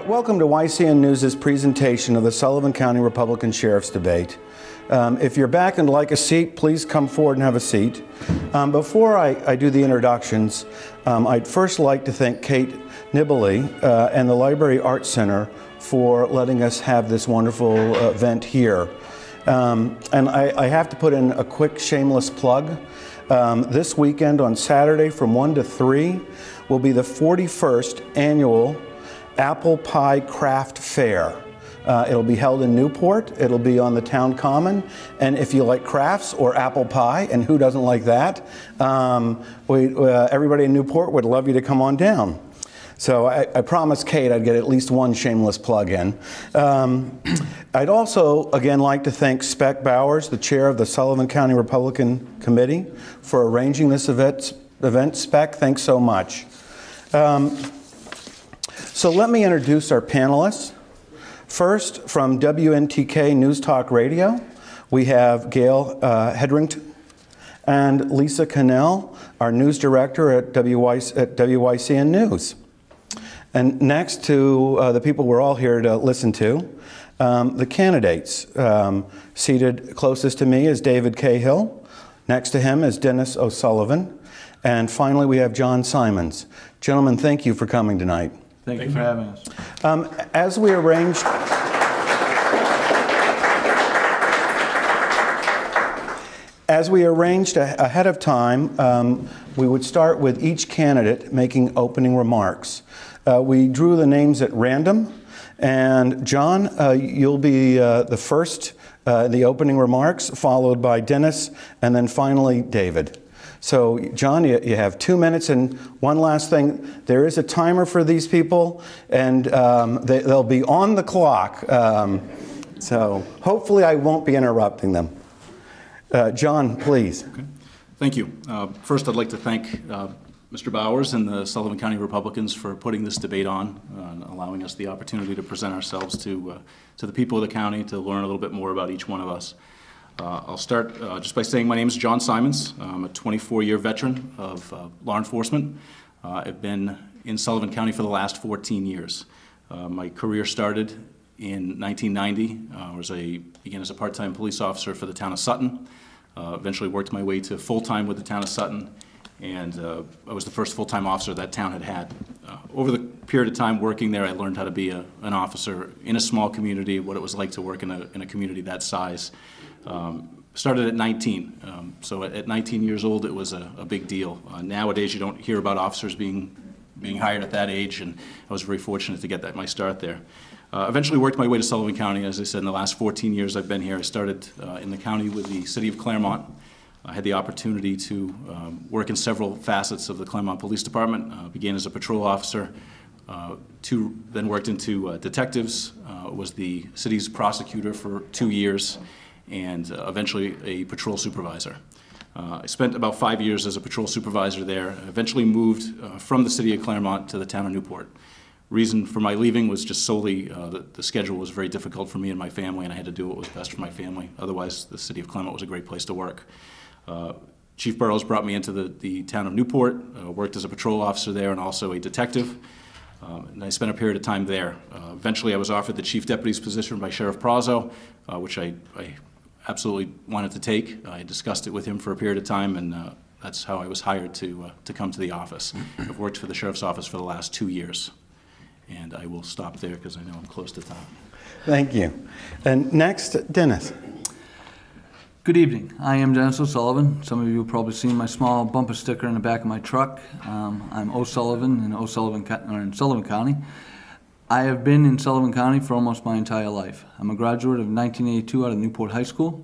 Welcome to YCN News' presentation of the Sullivan County Republican Sheriff's Debate. If you're back and like a seat, please come forward and have a seat. Before I do the introductions, I'd first like to thank Kate Nibley and the Library Arts Center for letting us have this wonderful event here. And I have to put in a quick shameless plug. This weekend on Saturday from 1 to 3 will be the 41st annual Apple Pie Craft Fair. It'll be held in Newport. It'll be on the town common. And if you like crafts or apple pie, and who doesn't like that, everybody in Newport would love you to come on down. So I promised Kate I'd get at least one shameless plug in. I'd also, again, like to thank Spec Bowers, the chair of the Sullivan County Republican Committee, for arranging this event. Spec, thanks so much. So let me introduce our panelists. First, from WNTK News Talk Radio, we have Gail Hedrington and Lisa Cannell, our news director at WYCN News. And next to the people we're all here to listen to, the candidates. Seated closest to me is David Cahill. Next to him is Dennis O'Sullivan. And finally, we have John Simons. Gentlemen, thank you for coming tonight. Thank you for having us. As we arranged, ahead of time, we would start with each candidate making opening remarks. We drew the names at random, and John, you'll be the first, the opening remarks, followed by Dennis, and then finally David. So, John, you have 2 minutes, and one last thing, there is a timer for these people, and they'll be on the clock. So, hopefully I won't be interrupting them. John, please. Okay. Thank you. First, I'd like to thank Mr. Bowers and the Sullivan County Republicans for putting this debate on, and allowing us the opportunity to present ourselves to the people of the county, to learn a little bit more about each one of us. I'll start just by saying my name is John Simons. I'm a 24-year veteran of law enforcement. I've been in Sullivan County for the last 14 years. My career started in 1990. I began as a part-time police officer for the town of Sutton. Eventually worked my way to full-time with the town of Sutton, and I was the first full-time officer that town had had. Over the period of time working there, I learned how to be an officer in a small community, what it was like to work in a community that size. Started at 19, so at 19 years old it was a big deal. Nowadays you don't hear about officers being hired at that age, and I was very fortunate to get my start there. Eventually worked my way to Sullivan County. As I said, in the last 14 years I've been here. I started in the county with the city of Claremont. I had the opportunity to work in several facets of the Claremont Police Department. Began as a patrol officer, then worked into detectives, was the city's prosecutor for 2 years, and eventually a patrol supervisor. I spent about 5 years as a patrol supervisor there, eventually moved from the city of Claremont to the town of Newport. Reason for my leaving was just solely the schedule was very difficult for me and my family, and I had to do what was best for my family. Otherwise, the city of Claremont was a great place to work. Chief Burroughs brought me into the town of Newport, worked as a patrol officer there and also a detective, and I spent a period of time there. Eventually, I was offered the chief deputy's position by Sheriff Prazo, which I absolutely wanted to take. I discussed it with him for a period of time, and that's how I was hired to come to the office. I've worked for the sheriff's office for the last 2 years, and I will stop there because I know I'm close to time. Thank you. And next, Dennis. Good evening. I am Dennis O'Sullivan. Some of you have probably seen my small bumper sticker in the back of my truck. I'm O'Sullivan in Sullivan County. I have been in Sullivan County for almost my entire life. I'm a graduate of 1982 out of Newport High School.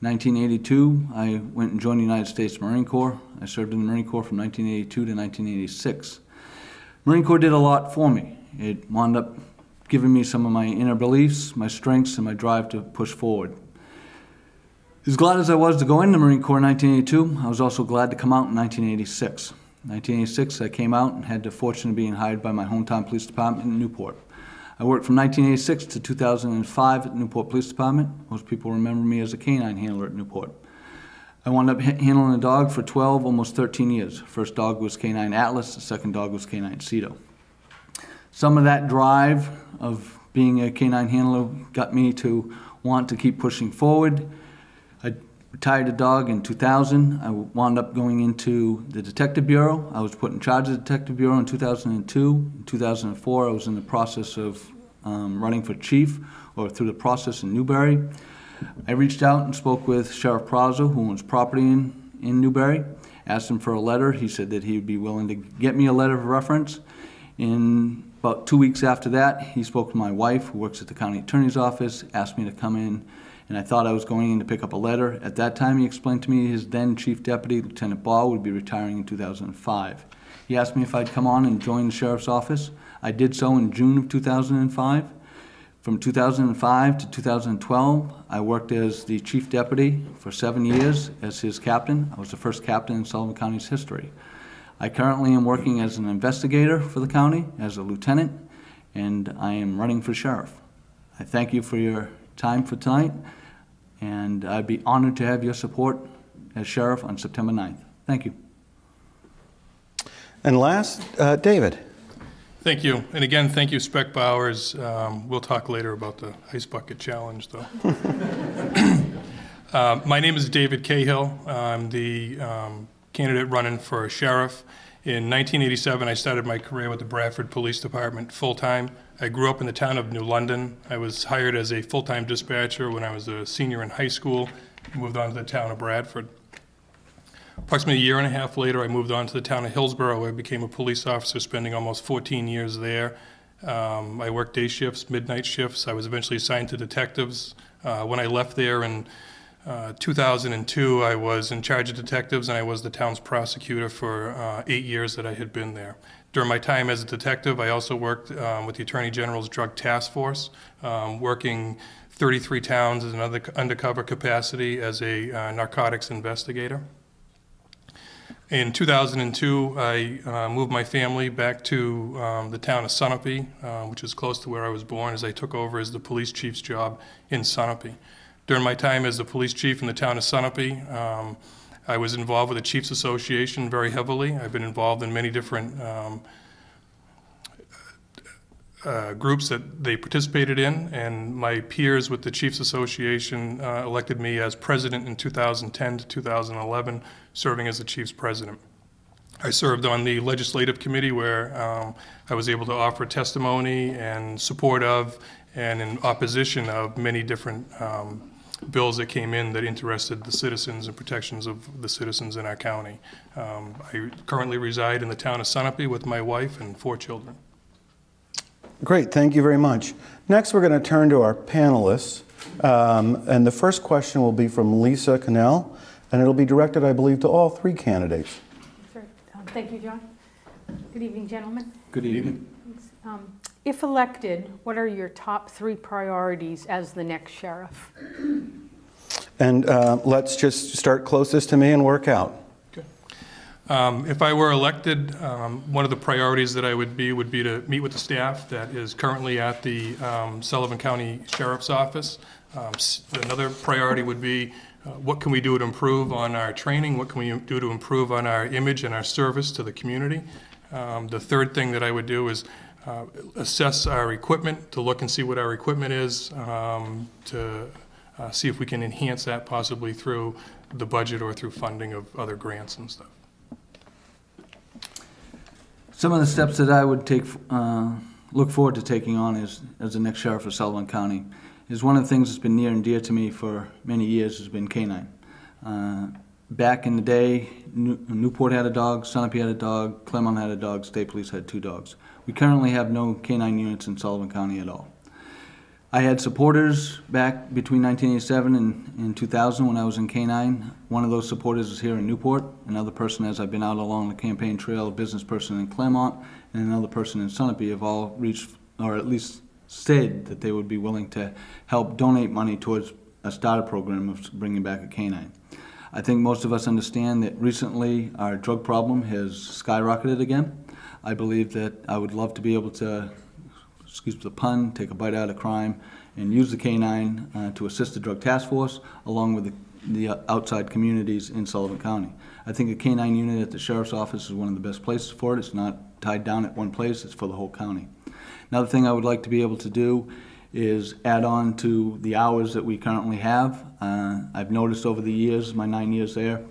In 1982, I went and joined the United States Marine Corps. I served in the Marine Corps from 1982 to 1986. Marine Corps did a lot for me. It wound up giving me some of my inner beliefs, my strengths, and my drive to push forward. As glad as I was to go into the Marine Corps in 1982, I was also glad to come out in 1986. In 1986, I came out and had the fortune of being hired by my hometown police department in Newport. I worked from 1986 to 2005 at the Newport Police Department. Most people remember me as a canine handler at Newport. I wound up handling a dog for 12, almost 13 years. First dog was Canine Atlas, the second dog was Canine Cedo. Some of that drive of being a canine handler got me to want to keep pushing forward. I retired a dog in 2000. I wound up going into the Detective Bureau. I was put in charge of the Detective Bureau in 2002. In 2004, I was in the process of running for chief, or through the process in Newbury. I reached out and spoke with Sheriff Prazo, who owns property in Newbury, asked him for a letter. He said that he would be willing to get me a letter of reference. In about 2 weeks after that, he spoke to my wife, who works at the county attorney's office, asked me to come in, and I thought I was going in to pick up a letter. At that time, he explained to me his then chief deputy, Lieutenant Ball, would be retiring in 2005. He asked me if I'd come on and join the sheriff's office. I did so in June of 2005. From 2005 to 2012, I worked as the chief deputy for 7 years as his captain. I was the first captain in Sullivan County's history. I currently am working as an investigator for the county, as a lieutenant, and I am running for sheriff. I thank you for your time for tonight, and I'd be honored to have your support as sheriff on September 9th. Thank you. And last, David. Thank you. And again, thank you, Spec Bowers. We'll talk later about the Ice Bucket Challenge, though. My name is David Cahill. I'm the candidate running for sheriff. In 1987, I started my career with the Bradford Police Department full-time. I grew up in the town of New London. I was hired as a full-time dispatcher when I was a senior in high school. Moved on to the town of Bradford. Approximately a year and a half later, I moved on to the town of Hillsborough, where I became a police officer, spending almost 14 years there. I worked day shifts, midnight shifts. I was eventually assigned to detectives. When I left there in 2002, I was in charge of detectives, and I was the town's prosecutor for 8 years that I had been there. During my time as a detective, I also worked with the Attorney General's Drug Task Force, working 33 towns in an undercover capacity as a narcotics investigator. In 2002, I moved my family back to the town of Sunapee, which is close to where I was born, as I took over as the police chief's job in Sunapee. During my time as the police chief in the town of Sunapee, I was involved with the Chiefs Association very heavily. I've been involved in many different groups that they participated in, and my peers with the Chiefs Association elected me as president in 2010 to 2011, serving as the Chiefs president. I served on the legislative committee, where I was able to offer testimony and support of and in opposition of many different bills that came in that interested the citizens and protections of the citizens in our county. I currently reside in the town of Sunapee with my wife and 4 children. Great, thank you very much. Next, we're going to turn to our panelists. And the first question will be from Lisa Cannell, and it'll be directed, I believe, to all 3 candidates. Sure. Thank you, John. Good evening, gentlemen. Good evening. If elected, what are your top 3 priorities as the next sheriff? And let's just start closest to me and work out. If I were elected, one of the priorities that I would be to meet with the staff that is currently at the Sullivan County Sheriff's Office. Another priority would be what can we do to improve on our training? What can we do to improve on our image and our service to the community? The third thing that I would do is assess our equipment, to look and see what our equipment is, to see if we can enhance that possibly through the budget or through funding of other grants and stuff. Some of the steps that I would take, look forward to taking on as the next sheriff of Sullivan County is one of the things that's been near and dear to me for many years has been canine. Back in the day, Newport had a dog, Sunapee had a dog, Claremont had a dog, State Police had 2 dogs. We currently have no canine units in Sullivan County at all. I had supporters back between 1987 and 2000 when I was in canine. One of those supporters is here in Newport. Another person, as I've been out along the campaign trail, a business person in Claremont, and another person in Sunapee have all reached, or at least said that they would be willing to help donate money towards a starter program of bringing back a canine. I think most of us understand that recently our drug problem has skyrocketed again. I believe that I would love to be able to, excuse the pun, take a bite out of crime and use the canine to assist the Drug Task Force along with the outside communities in Sullivan County. I think a canine unit at the Sheriff's Office is one of the best places for it. It's not tied down at one place, it's for the whole county. Another thing I would like to be able to do is add on to the hours that we currently have. I've noticed over the years, my 9 years there,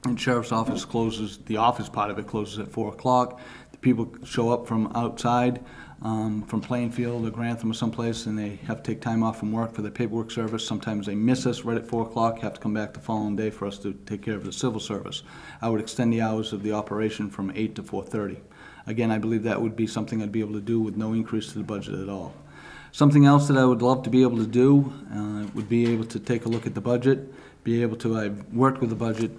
the sheriff's office closes, the office part of it closes at 4 o'clock. The people show up from outside, from Plainfield or Grantham or someplace, and they have to take time off from work for the paperwork service. Sometimes they miss us right at 4 o'clock, have to come back the following day for us to take care of the civil service. I would extend the hours of the operation from 8 to 4:30. Again, I believe that would be something I'd be able to do with no increase to the budget at all. Something else that I would love to be able to do would be able to take a look at the budget, be able to, I've worked with the budget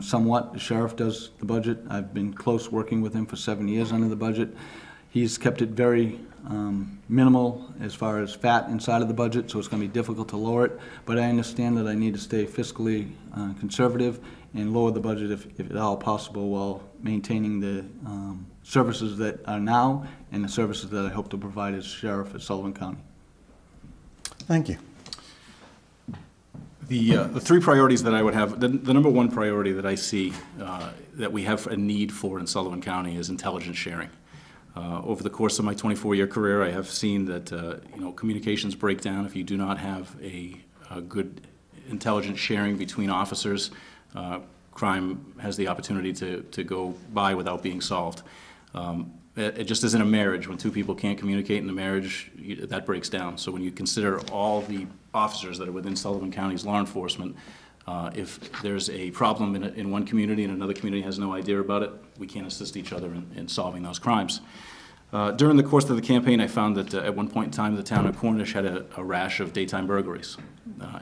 somewhat. The sheriff does the budget. I've been close working with him for 7 years under the budget. He's kept it very minimal as far as fat inside of the budget, so it's going to be difficult to lower it. But I understand that I need to stay fiscally conservative and lower the budget if at all possible, while maintaining the services that are now and the services that I hope to provide as sheriff at Sullivan County. Thank you. The three priorities that I would have, the number one priority that I see that we have a need for in Sullivan County is intelligence sharing. Over the course of my 24-year career, I have seen that communications break down if you do not have a good intelligence sharing between officers. Crime has the opportunity to go by without being solved. It just isn't a marriage. When two people can't communicate in a marriage, that breaks down. So when you consider all the officers that are within Sullivan County's law enforcement, if there's a problem in one community and another community has no idea about it, we can't assist each other in solving those crimes. During the course of the campaign, I found that at one point in time, the town of Cornish had a rash of daytime burglaries.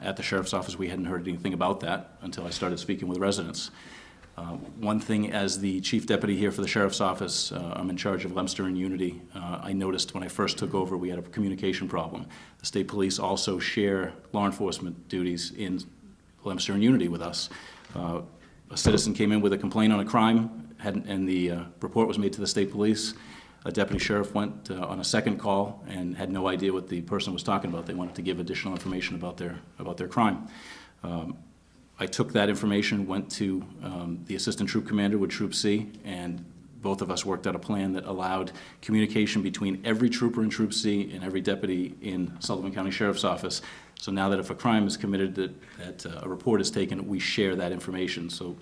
At the sheriff's office, we hadn't heard anything about that until I started speaking with residents. One thing, as the chief deputy here for the sheriff's office, I'm in charge of Leominster and Unity. I noticed when I first took over, we had a communication problem. The state police also share law enforcement duties in Leominster and Unity with us. A citizen came in with a complaint on a crime, and the report was made to the state police. A deputy sheriff went on a second call and had no idea what the person was talking about. They wanted to give additional information about their crime. I took that information, went to the assistant troop commander with Troop C, and both of us worked out a plan that allowed communication between every trooper in Troop C and every deputy in Sullivan County Sheriff's Office. So now that if a crime is committed, that a report is taken, we share that information. So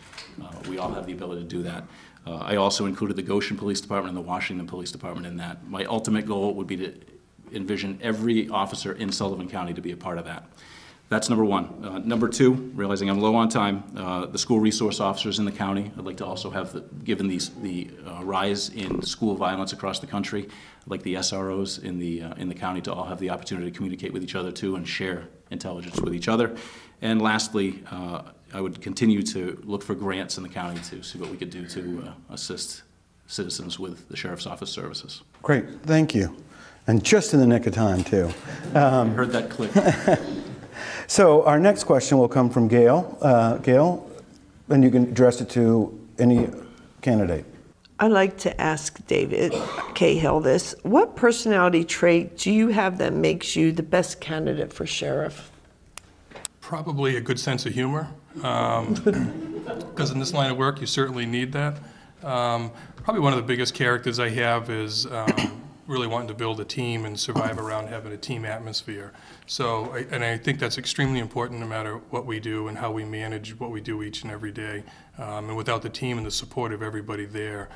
we all have the ability to do that. I also included the Goshen Police Department and the Washington Police Department in that. My ultimate goal would be to envision every officer in Sullivan County to be a part of that. That's number one. Number two, realizing I'm low on time, the school resource officers in the county. I'd like to also have, given the rise in school violence across the country, I'd like the SROs in the county to all have the opportunity to communicate with each other too and share intelligence with each other. And lastly, I would continue to look for grants in the county to see what we could do to assist citizens with the sheriff's office services. Great, thank you. And just in the nick of time too. I heard that click. So our next question will come from Gail. Gail, and you can address it to any candidate. I'd like to ask David Cahill this. What personality trait do you have that makes you the best candidate for sheriff? Probably a good sense of humor, because in this line of work you certainly need that. Probably one of the biggest characters I have is really wanting to build a team and survive around having a team atmosphere. So, I think that's extremely important no matter what we do and how we manage what we do each and every day. And without the team and the support of everybody there,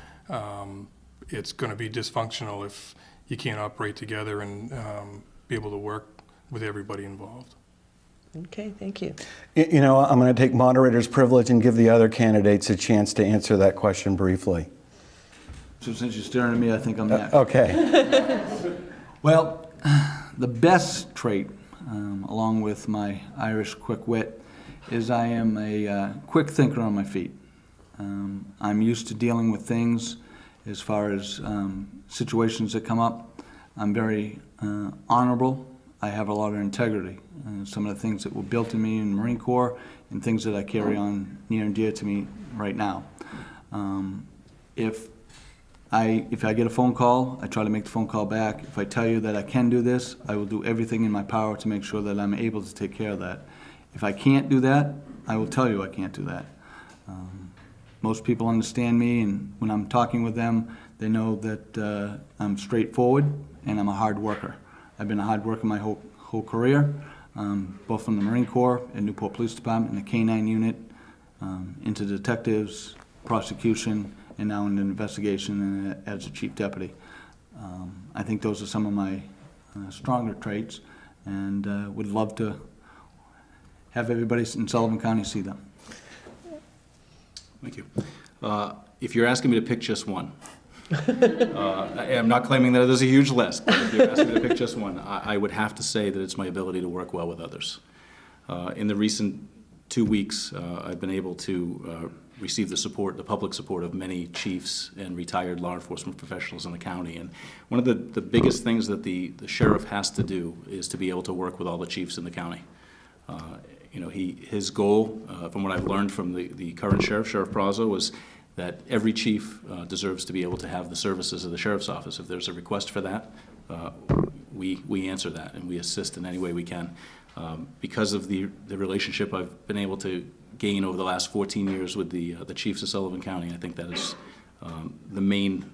it's going to be dysfunctional if you can't operate together and be able to work with everybody involved. Okay, thank you. You know, I'm going to take moderator's privilege and give the other candidates a chance to answer that question briefly. So since you're staring at me, I think I'm next. Okay. Well, the best trait, along with my Irish quick wit, is I am a quick thinker on my feet. I'm used to dealing with things as far as situations that come up. I'm very honorable. I have a lot of integrity. Some of the things that were built in me in the Marine Corps and things that I carry on near and dear to me right now. If I get a phone call, I try to make the phone call back. If I tell you that I can do this, I will do everything in my power to make sure that I'm able to take care of that. If I can't do that, I will tell you I can't do that. Most people understand me, and when I'm talking with them, They know that I'm straightforward and I'm a hard worker. I've been a hard worker my whole career, both from the Marine Corps and Newport Police Department, in the K-9 unit, into detectives, prosecution, and now in the investigation as a chief deputy. I think those are some of my stronger traits, and would love to have everybody in Sullivan County see them. Thank you. If you're asking me to pick just one, I'm not claiming that there's a huge list, but if you're asking me to pick just one, I would have to say that it's my ability to work well with others. In the recent 2 weeks, I've been able to receive the support, the public support of many chiefs and retired law enforcement professionals in the county. And one of the biggest things that the sheriff has to do is to be able to work with all the chiefs in the county. You know, his goal, from what I've learned from the current sheriff, Sheriff Prazo, was that every chief deserves to be able to have the services of the sheriff's office. If there's a request for that, we answer that and we assist in any way we can. Because of the relationship I've been able to gain over the last 14 years with the chiefs of Sullivan County, I think that is the main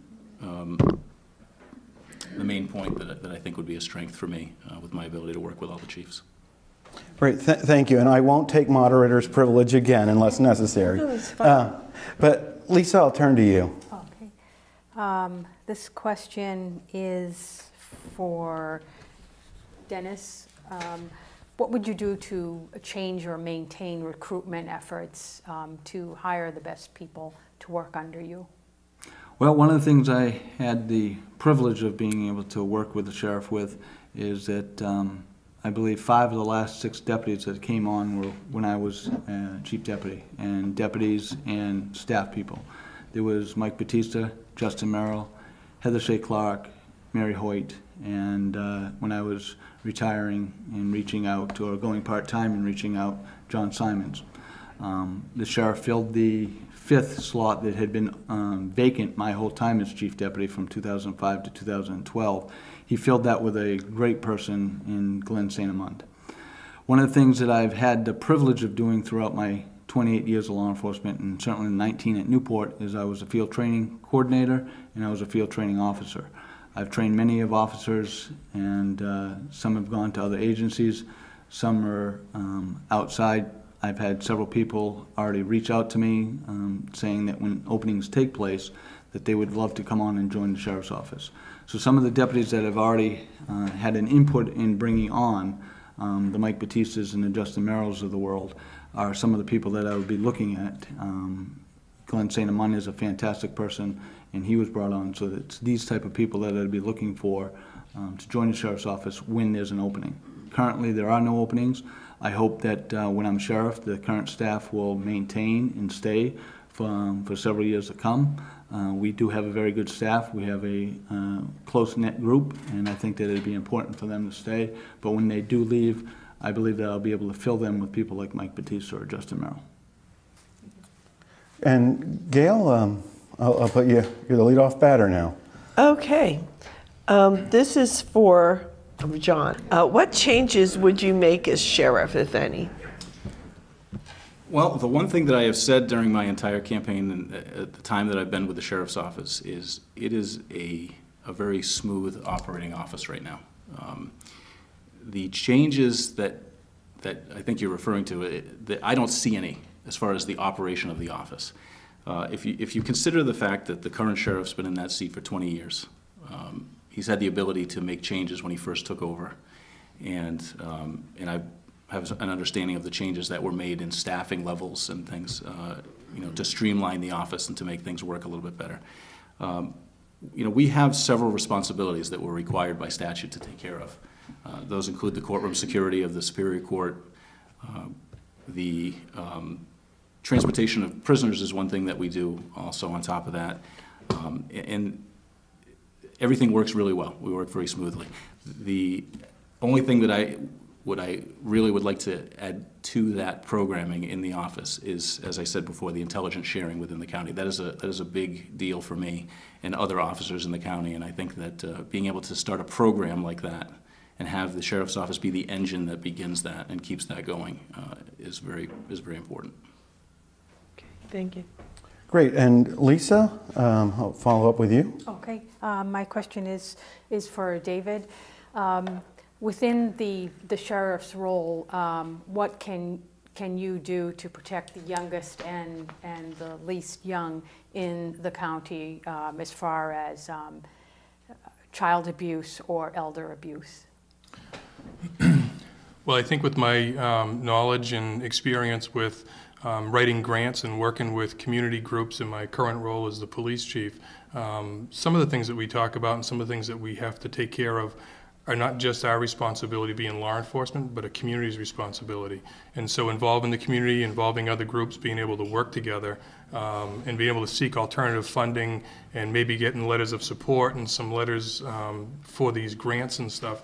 point that I think would be a strength for me with my ability to work with all the chiefs. Great, thank you. And I won't take moderator's privilege again unless necessary. No, it's fine. But Lisa, I'll turn to you. Okay. This question is for Dennis. What would you do to change or maintain recruitment efforts to hire the best people to work under you? Well, one of the things I had the privilege of being able to work with the sheriff with is that I believe 5 of the last 6 deputies that came on were when I was chief deputy, and deputies and staff people. There was Mike Batista, Justin Merrill, Heather Shea Clark, Mary Hoyt, and when I was retiring and reaching out, or going part-time and reaching out, John Simons. The sheriff filled the 5th slot that had been vacant my whole time as chief deputy from 2005 to 2012. He filled that with a great person in Glenn St. Amand. One of the things that I've had the privilege of doing throughout my 28 years of law enforcement, and certainly 19 at Newport, is I was a field training coordinator and I was a field training officer. I've trained many of officers, and some have gone to other agencies, some are outside. I've had several people already reach out to me saying that when openings take place, that they would love to come on and join the sheriff's office. So some of the deputies that have already had an input in bringing on, the Mike Batistas and the Justin Merrills of the world, are some of the people that I would be looking at. Glenn St. Amand is a fantastic person, and he was brought on, so that it's these type of people that I'd be looking for to join the sheriff's office when there's an opening. Currently, there are no openings. I hope that when I'm sheriff, the current staff will maintain and stay for several years to come. We do have a very good staff. We have a close-knit group, and I think that it'd be important for them to stay. But when they do leave, I believe that I'll be able to fill them with people like Mike Batista or Justin Merrill. And Gail, I'll put you, you're the leadoff batter now. Okay. This is for John. What changes would you make as sheriff, if any? Well, the one thing that I have said during my entire campaign and at the time that I've been with the sheriff's office is it is a very smooth operating office right now. The changes that I think you're referring to, that I don't see any as far as the operation of the office. If you consider the fact that the current sheriff's been in that seat for 20 years, he's had the ability to make changes when he first took over, and I have an understanding of the changes that were made in staffing levels and things, you know, to streamline the office and to make things work a little bit better. You know, we have several responsibilities that we're required by statute to take care of. Those include the courtroom security of the Superior Court. The transportation of prisoners is one thing that we do also on top of that. And everything works really well. We work very smoothly. The only thing that I really would like to add to that programming in the office is, as I said before, the intelligence sharing within the county. That is a big deal for me and other officers in the county, and I think that being able to start a program like that and have the sheriff's office be the engine that begins that and keeps that going is very important. Okay, thank you. Great. And Lisa, I'll follow up with you. Okay, my question is for David. Within the sheriff's role, what can you do to protect the youngest and the least young in the county as far as child abuse or elder abuse? Well, I think with my knowledge and experience with writing grants and working with community groups in my current role as the police chief, some of the things that we talk about and some of the things that we have to take care of are not just our responsibility being law enforcement, but a community's responsibility. And so involving the community, involving other groups, being able to work together, and being able to seek alternative funding and maybe getting letters of support and some letters for these grants and stuff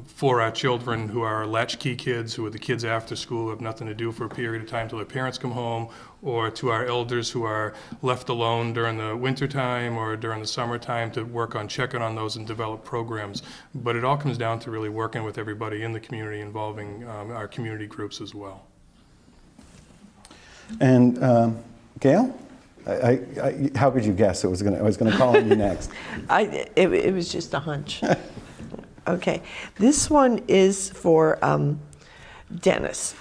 for our children who are latchkey kids, who are the kids after school, who have nothing to do for a period of time till their parents come home, or to our elders who are left alone during the winter time or during the summertime, to work on checking on those and develop programs. But it all comes down to really working with everybody in the community, involving our community groups as well. And Gail, how could you guess I was going to call on you next? It was just a hunch. Okay, this one is for Dennis.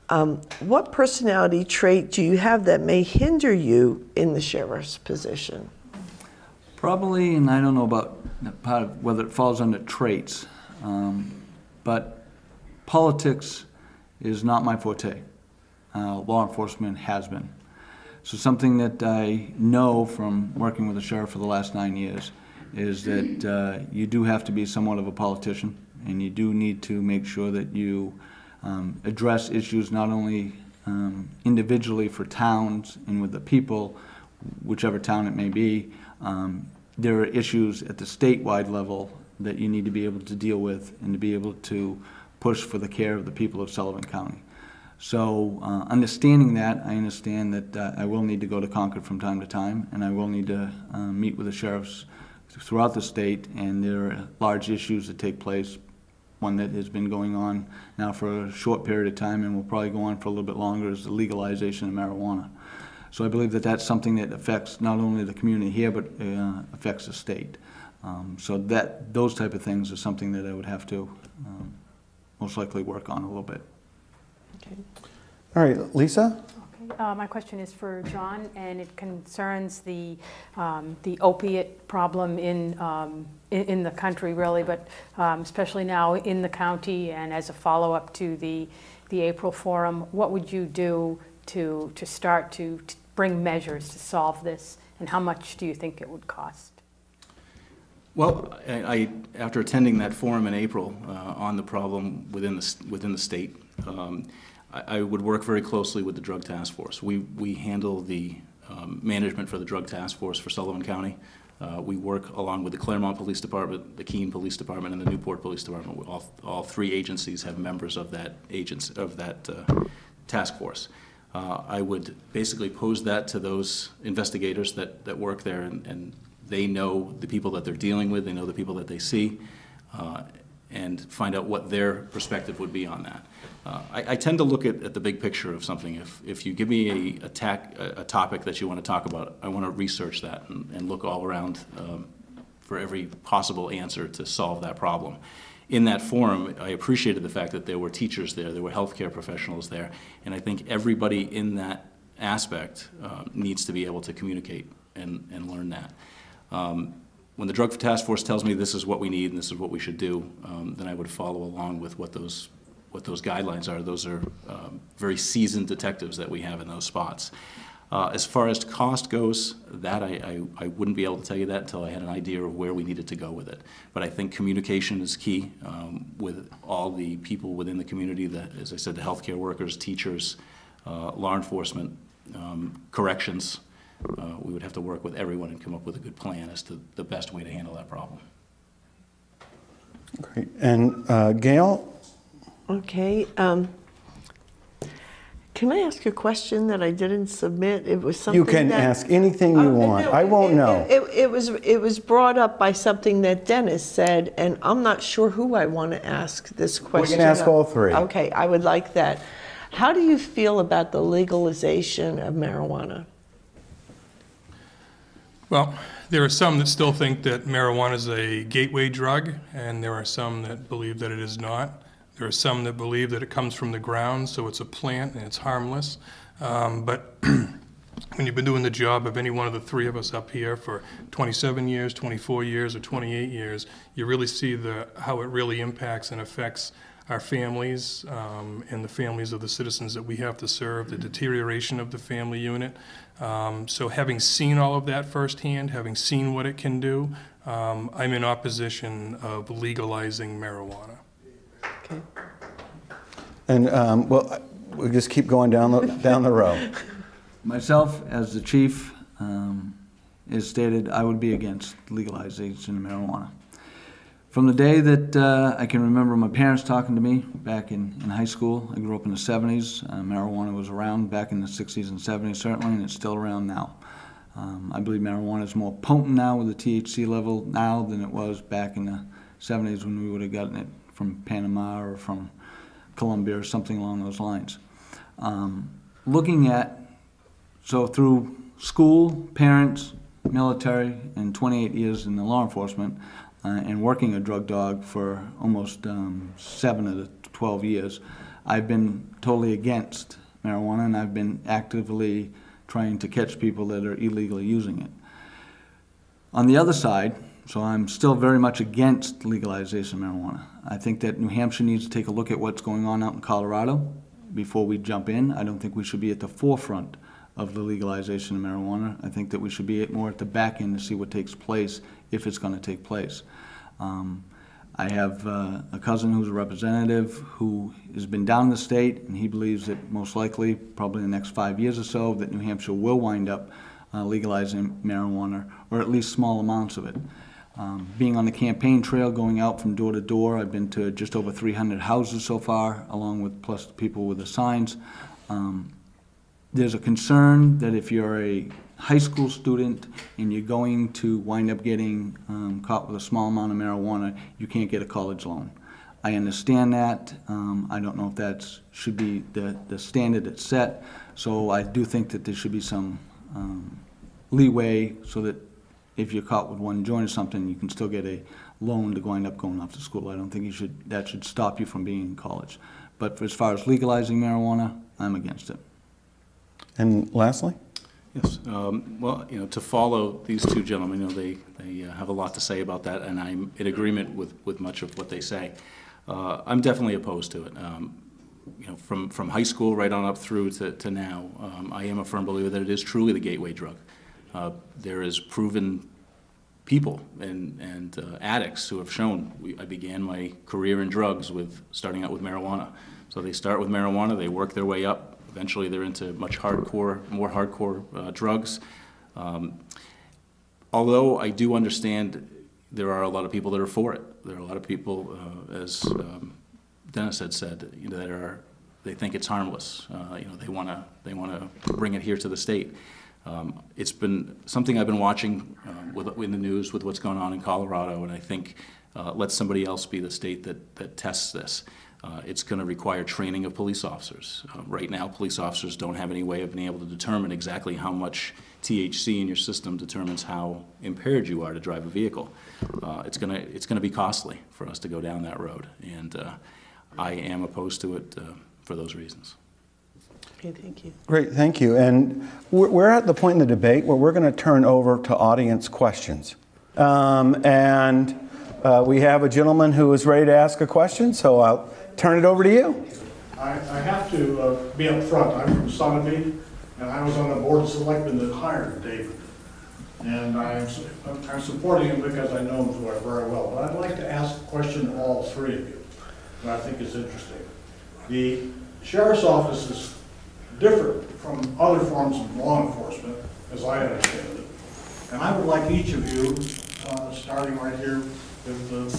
What personality trait do you have that may hinder you in the sheriff's position? Probably, and I don't know about part of whether it falls under traits, but politics is not my forte. Law enforcement has been. So something that I know from working with the sheriff for the last 9 years is that you do have to be somewhat of a politician, and you do need to make sure that you address issues not only individually for towns and with the people, whichever town it may be. There are issues at the statewide level that you need to be able to deal with and to be able to push for the care of the people of Sullivan County. So understanding that, I understand that I will need to go to Concord from time to time, and I will need to meet with the sheriffs throughout the state, and there are large issues that take place. One that has been going on now for a short period of time and will probably go on for a little bit longer is the legalization of marijuana. So I believe that that's something that affects not only the community here, but affects the state. So those type of things are something that I would have to most likely work on a little bit. Okay. All right, Lisa? My question is for John, and it concerns the opiate problem in the country, really, but especially now in the county. And as a follow-up to the April forum, what would you do to start to bring measures to solve this, and how much do you think it would cost? Well, after attending that forum in April on the problem within the state, I would work very closely with the Drug Task Force. We handle the management for the Drug Task Force for Sullivan County. We work along with the Claremont Police Department, the Keene Police Department, and the Newport Police Department. All three agencies have members of that task force. I would basically pose that to those investigators that work there, and they know the people that they're dealing with, they know the people that they see, and find out what their perspective would be on that. I tend to look at the big picture of something. If you give me a topic that you want to talk about, I want to research that and look all around for every possible answer to solve that problem. In that forum, I appreciated the fact that there were teachers there were healthcare professionals there, and I think everybody in that aspect needs to be able to communicate and learn that. When the Drug Task Force tells me this is what we need and this is what we should do, then I would follow along with what those guidelines are. Those are very seasoned detectives that we have in those spots. As far as cost goes, that I wouldn't be able to tell you that until I had an idea of where we needed to go with it. But I think communication is key with all the people within the community, as I said, the healthcare workers, teachers, law enforcement, corrections. We would have to work with everyone and come up with a good plan as to the best way to handle that problem. Great. And Gail? Okay. Can I ask a question that I didn't submit? It was something You can ask anything you want. No, I won't know. It was brought up by something that Dennis said, and I'm not sure who I want to ask this question. We can ask all three. Okay, I would like that. How do you feel about the legalization of marijuana? Well, there are some that still think that marijuana is a gateway drug, and there are some that believe that it is not. There are some that believe that it comes from the ground, so it's a plant and it's harmless. But when you've been doing the job of any one of the three of us up here for 27 years, 24 years, or 28 years, you really see how it really impacts and affects our families and the families of the citizens that we have to serve, the deterioration of the family unit. So having seen all of that firsthand, having seen what it can do, I'm in opposition of legalizing marijuana. Okay. And well, we'll just keep going down the row. Myself, as the chief, is stated, I would be against legalization of marijuana. From the day that I can remember my parents talking to me back in high school, I grew up in the 70s. Marijuana was around back in the 60s and 70s, certainly, and it's still around now. I believe marijuana is more potent now with the THC level now than it was back in the 70s when we would have gotten it from Panama or from Colombia or something along those lines. Looking at, so through school, parents, military, and 28 years in the law enforcement, and working a drug dog for almost 7 of the 12 years, I've been totally against marijuana, and I've been actively trying to catch people that are illegally using it. On the other side, so I'm still very much against legalization of marijuana. I think that New Hampshire needs to take a look at what's going on out in Colorado before we jump in. I don't think we should be at the forefront of the legalization of marijuana. I think that we should be more at the back end to see what takes place, if it's going to take place. I have a cousin who's a representative who has been down in the state, and he believes that most likely, probably in the next 5 years or so, that New Hampshire will wind up legalizing marijuana, or at least small amounts of it. Being on the campaign trail, going out from door to door, I've been to just over 300 houses so far, along with plus people with the signs. There's a concern that if you're a high school student and you're going to wind up getting caught with a small amount of marijuana, you can't get a college loan. I understand that. I don't know if that should be the standard that's set. So I do think that there should be some leeway so that if you're caught with one joint or something, you can still get a loan to wind up going off to school. I don't think that should stop you from being in college. But as far as legalizing marijuana, I'm against it. And lastly? Yes. Well, to follow these two gentlemen, they have a lot to say about that, and I'm in agreement with much of what they say. I'm definitely opposed to it. From high school right on up through to now, I am a firm believer that it is truly the gateway drug. There is proven people and addicts who have shown. I began my career in drugs starting out with marijuana. So they start with marijuana, they work their way up. Eventually they're into more hardcore drugs. Although I do understand there are a lot of people that are for it. There are a lot of people, as Dennis had said, that they think it's harmless. They want to bring it here to the state. It's been something I've been watching in the news with what's going on in Colorado, and I think let somebody else be the state that tests this. It's going to require training of police officers. Right now, police officers don't have any way of being able to determine exactly how much THC in your system determines how impaired you are to drive a vehicle. It's going to be costly for us to go down that road, and I am opposed to it for those reasons. Okay, thank you. Great, thank you. And we're at the point in the debate where we're going to turn over to audience questions. We have a gentleman who is ready to ask a question, so I'll turn it over to you. I have to be up front. I'm from Sullivan, and I was on the board of selectmen that hired David. And I'm supporting him because I know him very well. But I'd like to ask a question to all three of you, and I think it's interesting. The sheriff's office is different from other forms of law enforcement, as I understand it. And I would like each of you, starting right here with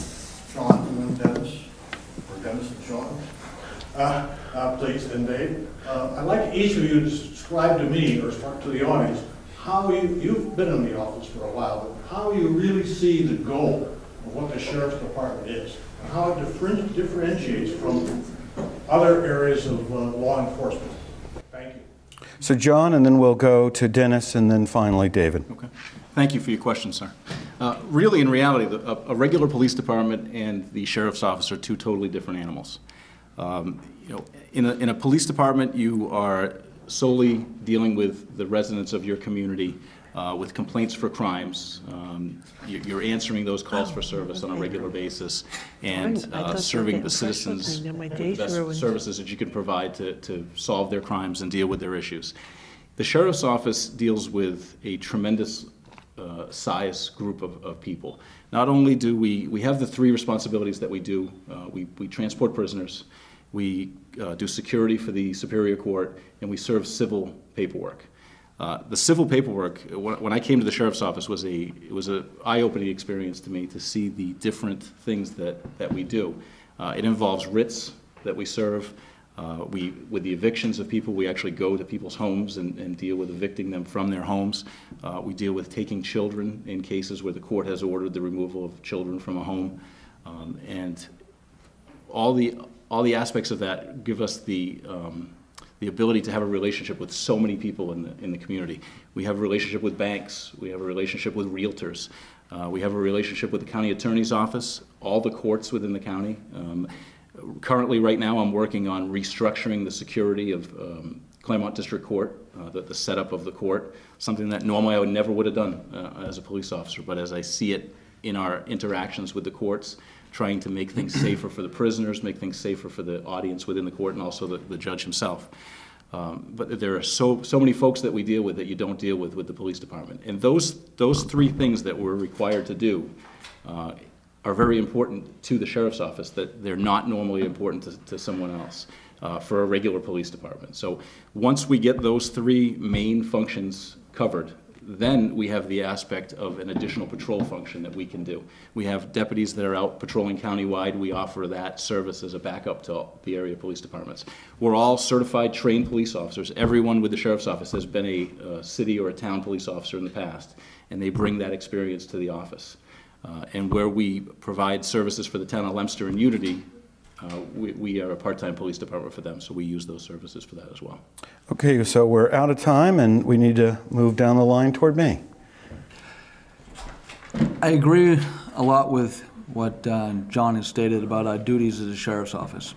Sean and then Dennis, or Dennis and Sean, please, and Dave. I'd like each of you to describe to me, or to the audience, how you've been in the office for a while, but how you really see the goal of what the sheriff's department is, and how it differentiates from other areas of law enforcement. Thank you. So John, and then we'll go to Dennis, and then finally David. Okay. Thank you for your question, sir. Really, in reality, a regular police department and the sheriff's office are two totally different animals. You know, in a police department, you are solely dealing with the residents of your community with complaints for crimes. You're answering those calls for service on a regular basis and serving the citizens with the best services that you can provide to solve their crimes and deal with their issues. The sheriff's office deals with a tremendous size group of people. Not only do we have the three responsibilities that we do. We transport prisoners, we do security for the Superior Court, and we serve civil paperwork. The civil paperwork, when I came to the sheriff's office, it was an eye-opening experience to me to see the different things that we do. It involves writs that we serve. With the evictions of people, we actually go to people's homes and deal with evicting them from their homes. We deal with taking children in cases where the court has ordered the removal of children from a home. And all the aspects of that give us the ability to have a relationship with so many people in the community. We have a relationship with banks. We have a relationship with realtors. We have a relationship with the county attorney's office, all the courts within the county. Currently, right now, I'm working on restructuring the security of Claremont District Court, the setup of the court, something that normally I never would have done as a police officer, but as I see it in our interactions with the courts, trying to make things safer for the prisoners, make things safer for the audience within the court, and also the judge himself. But there are so many folks that we deal with that you don't deal with the police department. And those three things that we're required to do are very important to the sheriff's office, that they're not normally important to someone else for a regular police department. So once we get those three main functions covered, then we have the aspect of an additional patrol function that we can do. We have deputies that are out patrolling countywide. We offer that service as a backup to the area police departments. We're all certified, trained police officers. Everyone with the sheriff's office has been a city or a town police officer in the past, and they bring that experience to the office. And where we provide services for the town of Leominster and Unity, we are a part-time police department for them, so we use those services for that as well. Okay, so we're out of time and we need to move down the line toward me. I agree a lot with what John has stated about our duties as a sheriff's office.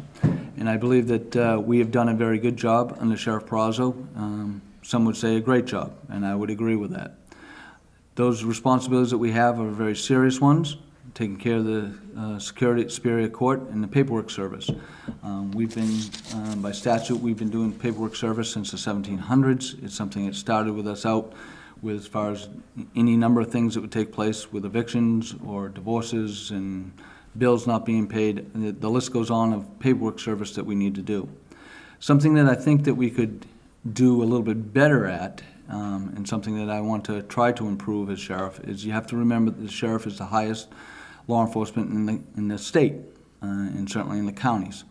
And I believe that we have done a very good job under Sheriff Perazzo. Some would say a great job, and I would agree with that. Those responsibilities that we have are very serious ones, taking care of the security at Superior Court and the paperwork service. We've been, by statute, we've been doing paperwork service since the 1700s. It's something that started with us out with as far as any number of things that would take place with evictions or divorces and bills not being paid. The list goes on of paperwork service that we need to do. Something that I think that we could do a little bit better at, and something that I want to try to improve as sheriff, is you have to remember that the sheriff is the highest law enforcement in the state, and certainly in the counties.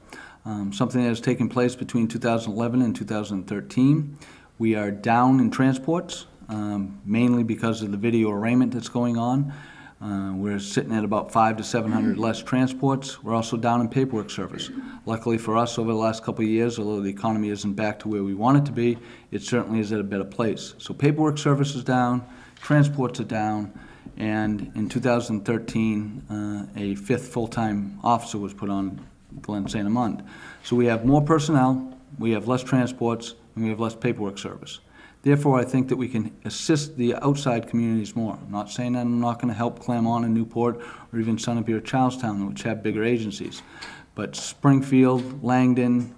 Something that has taken place between 2011 and 2013. We are down in transports, mainly because of the video arraignment that's going on. We're sitting at about 500 to 700 less transports. We're also down in paperwork service. Luckily for us, over the last couple of years, although the economy isn't back to where we want it to be, it certainly is at a better place. So paperwork service is down, transports are down, and in 2013, a fifth full-time officer was put on Glen St. Amand. So we have more personnel, we have less transports, and we have less paperwork service. Therefore, I think that we can assist the outside communities more. I'm not saying that I'm not going to help Claremont and Newport or even Sunapee or Charlestown, which have bigger agencies. But Springfield, Langdon,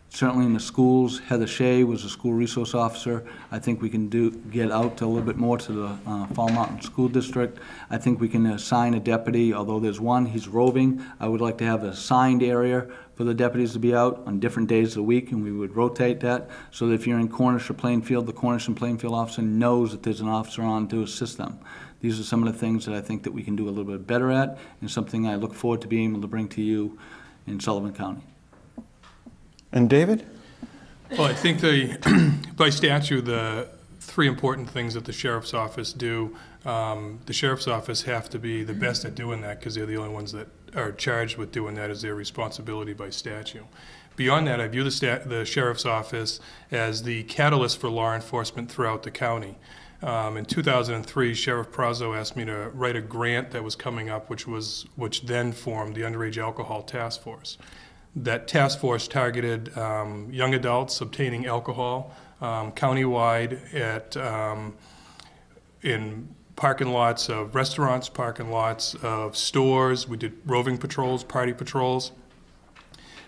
certainly in the schools, Heather Shea was a school resource officer. I think we can get out a little bit more to the Fall Mountain School District. I think we can assign a deputy, although there's one, he's roving. I would like to have an assigned area for the deputies to be out on different days of the week, and we would rotate that so that if you're in Cornish or Plainfield, the Cornish and Plainfield officer knows that there's an officer on to assist them. These are some of the things that I think that we can do a little bit better at, and something I look forward to being able to bring to you in Sullivan County. And David? Well, I think by statute, the three important things that the sheriff's office do, the sheriff's office have to be the best at doing that because they're the only ones that are charged with doing that as their responsibility by statute. Beyond that, I view the sheriff's office as the catalyst for law enforcement throughout the county. In 2003, Sheriff Prazo asked me to write a grant that was coming up, which then formed the Underage Alcohol Task Force. That task force targeted young adults obtaining alcohol countywide in parking lots of restaurants, parking lots of stores. We did roving patrols, party patrols.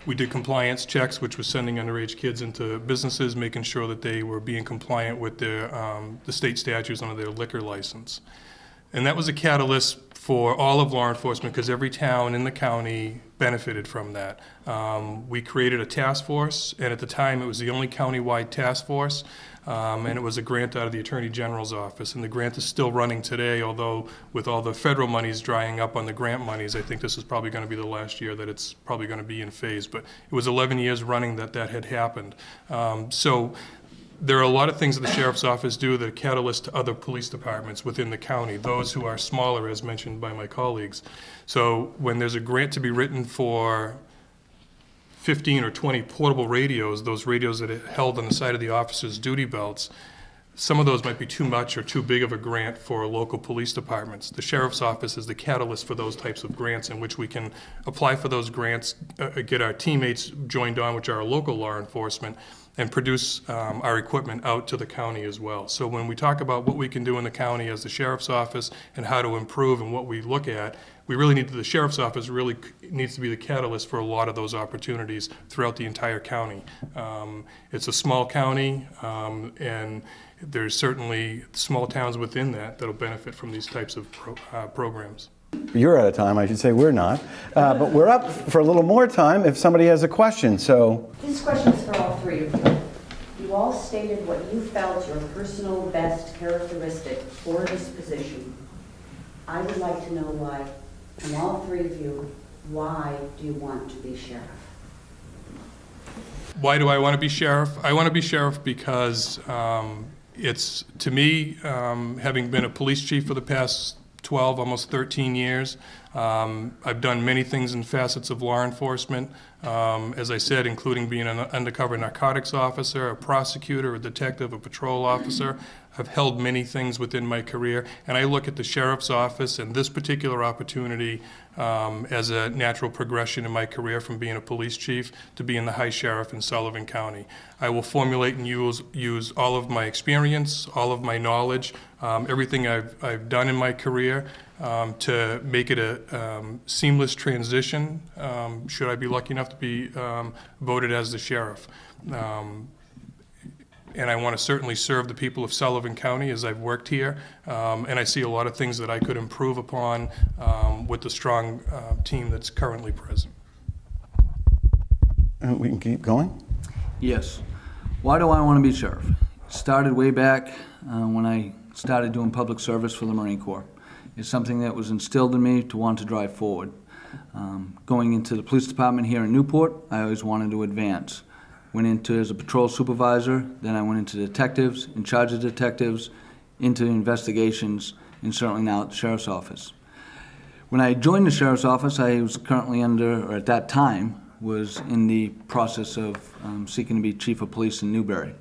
We did compliance checks, which was sending underage kids into businesses, making sure that they were being compliant with the state statutes under their liquor license. And that was a catalyst for all of law enforcement because every town in the county benefited from that. We created a task force, and at the time it was the only county-wide task force, and it was a grant out of the Attorney General's office. And the grant is still running today, although with all the federal monies drying up on the grant monies, I think this is probably going to be the last year that it's probably going to be in phase. But it was 11 years running that had happened. So there are a lot of things that the Sheriff's Office do that are catalyst to other police departments within the county, those who are smaller, as mentioned by my colleagues. So when there's a grant to be written for 15 or 20 portable radios, those radios that are held on the side of the officers' duty belts, some of those might be too much or too big of a grant for local police departments. The Sheriff's Office is the catalyst for those types of grants in which we can apply for those grants, get our teammates joined on, which are our local law enforcement, and produce our equipment out to the county as well. So when we talk about what we can do in the county as the Sheriff's Office and how to improve and what we look at, we really need the Sheriff's Office really needs to be the catalyst for a lot of those opportunities throughout the entire county. It's a small county, and there's certainly small towns within that that'll benefit from these types of programs. You're out of time, I should say. We're not. But we're up for a little more time if somebody has a question. So this question is for all three of you. You all stated what you felt your personal best characteristic for this position. I would like to know why, from all three of you, why do you want to be sheriff? Why do I want to be sheriff? I want to be sheriff because it's, to me, having been a police chief for the past 12, almost 13 years. I've done many things in facets of law enforcement, as I said, including being an undercover narcotics officer, a prosecutor, a detective, a patrol officer. I've held many things within my career, and I look at the Sheriff's Office and this particular opportunity as a natural progression in my career from being a police chief to being the High Sheriff in Sullivan County. I will formulate and use all of my experience, all of my knowledge, everything I've done in my career to make it a seamless transition, should I be lucky enough to be voted as the sheriff. And I want to certainly serve the people of Sullivan County as I've worked here, and I see a lot of things that I could improve upon with the strong team that's currently present. We can keep going? Yes. Why do I want to be sheriff? It started way back when I started doing public service for the Marine Corps. It's something that was instilled in me to want to drive forward. Going into the police department here in Newport, I always wanted to advance. Went into as a patrol supervisor, then I went into detectives, in charge of detectives, into investigations, and certainly now at the Sheriff's Office. When I joined the Sheriff's Office, I was currently under, or at that time, was in the process of seeking to be Chief of Police in Newbury.